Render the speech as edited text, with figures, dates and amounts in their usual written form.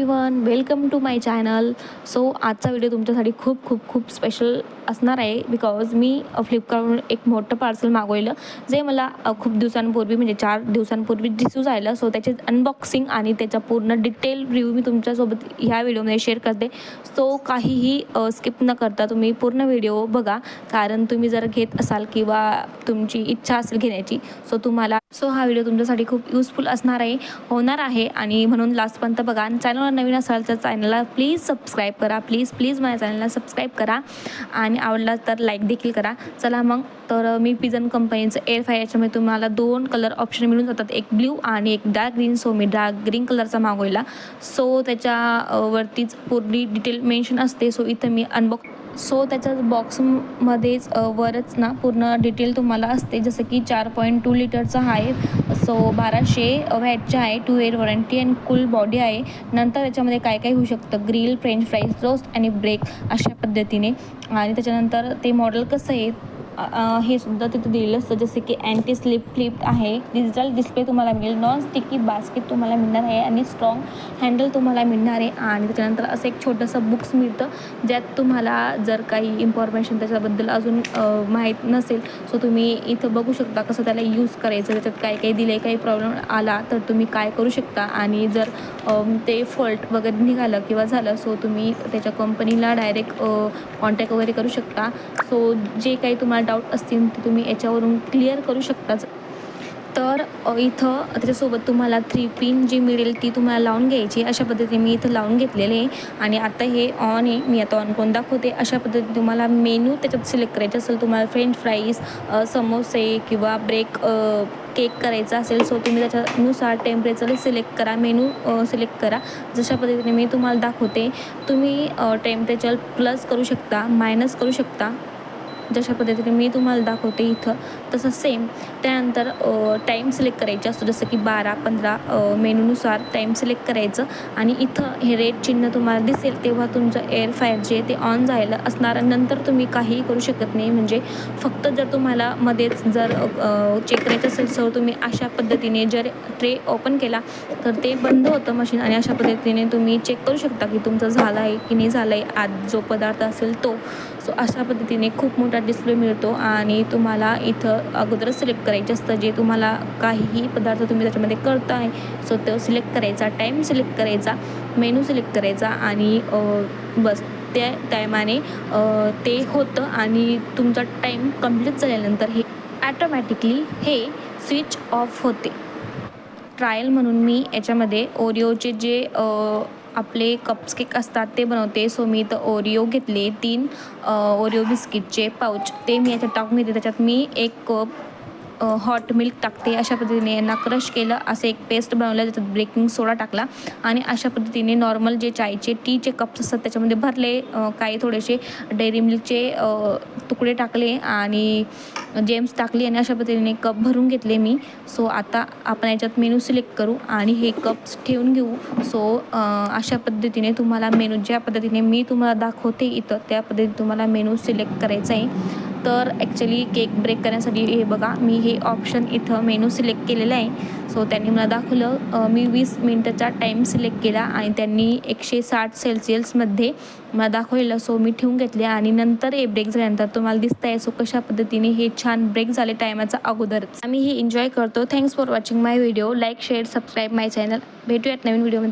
Everyone, welcome to my channel. So आजचा video तुमच्यासाठी खूप खूप खूप स्पेशल असणार आहे. बिकॉज मी फ्लिपकार्टवरून एक मोठं पार्सल मागवलेलं, जे मला खूप दिवसांपूर्वी म्हणजे 4 दिवसांपूर्वी रिसीव झालं. सो त्याचे अनबॉक्सिंग आणि त्याचा पूर्ण डिटेल रिव्ह्यू मी तुमच्यासोबत ह्या व्हिडिओमध्ये शेअर करते. सो काहीही स्किप न करता तुम्ही पूर्ण व्हिडिओ बघा, कारण तुम्ही जर घेत असाल किंवा तुमची इच्छा असेल घेण्याची, सो हा व्हिडिओ तुमच्यासाठी खूप युजफुल होणार आहे. आणि म्हणून लास्टपर्यंत बघा. आणि चॅनलवर नवीन असाल तर चॅनलला प्लीज सबस्क्राईब करा. प्लीज माझ्या चॅनलला सबस्क्राईब करा आणि आवडला तर लाईक देखील करा. चला मग, तर मी पिजन कंपनीचं एअर फ्रायर, याच्यामध्ये तुम्हाला 2 कलर ऑप्शन मिळून जातात, एक ब्ल्यू आणि एक डार्क ग्रीन. सो मी डार्क ग्रीन कलरचा मागवला. सो त्याच्या वरतीच पूर्ण डिटेल मेन्शन असते. सो इथं मी सो त्याच्या बॉक्समध्येच वरच ना पूर्ण डिटेल तुम्हाला असते, जसं की 4.2 लिटरचा आहे. सो 1200 वॅटचा आहे, 2 इयर वॉरंटी आणि कूल बॉडी आहे. नंतर त्याच्यामध्ये काय काय होऊ शकतं, ग्रिल, फ्रेंच फ्राईज, रोस्ट आणि ब्रेक अशा पद्धतीने. आणि त्याच्यानंतर ते मॉडेल कसं आहे हे सुद्धा तिथं दिलेलं असतं, जसे की अँटी स्लिप फ्लिप आहे, डिजिटल डिस्प्ले तुम्हाला मिळेल, नॉन स्टिकी बास्केट तुम्हाला मिळणार आहे आणि स्ट्रॉंग हँडल तुम्हाला मिळणार आहे. आणि त्याच्यानंतर असं एक छोटंसं बुक्स मिळतं, ज्यात तुम्हाला जर काही इन्फॉर्मेशन त्याच्याबद्दल अजून माहीत नसेल, सो तुम्ही इथं बघू शकता कसं त्याला यूज करायचं, त्याच्यात काय काय दिलं आहे, काही प्रॉब्लेम आला तर तुम्ही काय करू शकता. आणि जर ते फॉल्ट वगैरे निघालं किंवा झालं, सो तुम्ही त्याच्या कंपनीला डायरेक्ट कॉन्टॅक्ट वगैरे करू शकता. सो जे काही तुम्हाला डाऊट असतील ते तुम्ही याच्यावरून क्लिअर करू शकताच. तर इथं त्याच्यासोबत तुम्हाला 3 पिन जी मिळेल ती तुम्हाला लावून घ्यायची. अशा पद्धतीने मी इथं लावून घेतलेले आहे. आणि आता हे ऑन आहे, मी आता ऑन करून दाखवते. अशा पद्धतीने तुम्हाला मेनू त्याच्यात सिलेक्ट करायचे असेल, तुम्हाला फ्रेंच फ्राईज, समोसे किंवा केक करायचा असेल, सो तुम्ही त्याच्यानुसार टेम्परेचर सिलेक्ट करा, मेनू सिलेक्ट करा. जशा पद्धतीने मी तुम्हाला दाखवते, तुम्ही टेम्परेचर प्लस करू शकता, मायनस करू शकता. जशा पद्धतीने मी तुम्हाला दाखवते इथं तसं सेम. त्यानंतर टाईम सिलेक्ट करायचं असतो, जसं की 12-15 मेनूनुसार टाईम सिलेक्ट करायचं. आणि इथं हे रेड चिन्ह तुम्हाला दिसेल तेव्हा तुमचं एअर फ्रायर जे ते ऑन झालं असणार. नंतर तुम्ही काहीही करू शकत नाही, म्हणजे फक्त जर तुम्हाला मध्येच जर चेक करायचं असेल, तर तुम्ही अशा पद्धतीने जर ट्रे ओपन केला तर ते बंद होतं मशीन. आणि अशा पद्धतीने तुम्ही चेक करू शकता की तुमचं झालं आहे की नाही झालं आहे, आत जो पदार्थ असेल तो. सो अशा पद्धतीने खूप मोठा डिस्प्ले मिळतो. आणि तुम्हाला इथं अगोदरच सिलेक्ट करायचं असतं, जे तुम्हाला काहीही पदार्थ तुम्ही त्याच्यामध्ये करताय, सो तो सिलेक्ट करायचा, टाईम सिलेक्ट करायचा, मेनू सिलेक्ट करायचा. आणि बस त्या टायमाने ते होतं. आणि तुमचा टाईम कंप्लीट झाल्यानंतर हे ॲटोमॅटिकली हे स्विच ऑफ होते. ट्रायल म्हणून मी याच्यामध्ये ओरिओचे जे आपले कप्स केक असतात ते बनवते. सो मी इथं ओरिओ घेतले 3 ओरिओ बिस्किटचे पाऊच, ते मी याच्यात टाकून घेते. त्याच्यात मी 1 कप हॉट मिल्क टाकते. अशा पद्धतीने यांना क्रश केलं, असं एक पेस्ट बनवलं, त्याच्यात बेकिंग सोडा टाकला. आणि अशा पद्धतीने नॉर्मल जे चायचे टीचे कप्स असतात त्याच्यामध्ये भरले, काही थोडेसे डेअरी मिल्कचे तुकडे टाकले आणि जेम्स टाकली. आणि अशा पद्धतीने कप भरून घेतले मी. सो आता आपण याच्यात मेनू सिलेक्ट करू आणि हे कप्स ठेवून घेऊ. सो अशा पद्धतीने तुम्हाला मेनू, ज्या पद्धतीने मी तुम्हाला दाखवते इथं, त्या पद्धतीने तुम्हाला मेनू सिलेक्ट करायचा आहे. तर ॲक्च्युली केक ब्रेक करण्यासाठी हे बघा, मी हे ऑप्शन इथं मेनू सिलेक्ट केलेलं आहे. सो त्यांनी मला दाखवलं, मी 20 मिनिटाचा टाईम सिलेक्ट केला आणि त्यांनी 160 सेल्सिअसमध्ये मला दाखवलेलं. सो मी ठेवून घेतले आणि नंतर हे ब्रेक झाल्यानंतर तुम्हाला दिसतं आहे. सो कशा पद्धतीने हे छान ब्रेक झाले टायमाचा अगोदरच. आम्ही हे एन्जॉय करतो. Thanks for watching my video. Like, share, subscribe my channel. भेटूयात नवीन व्हिडिओमध्ये.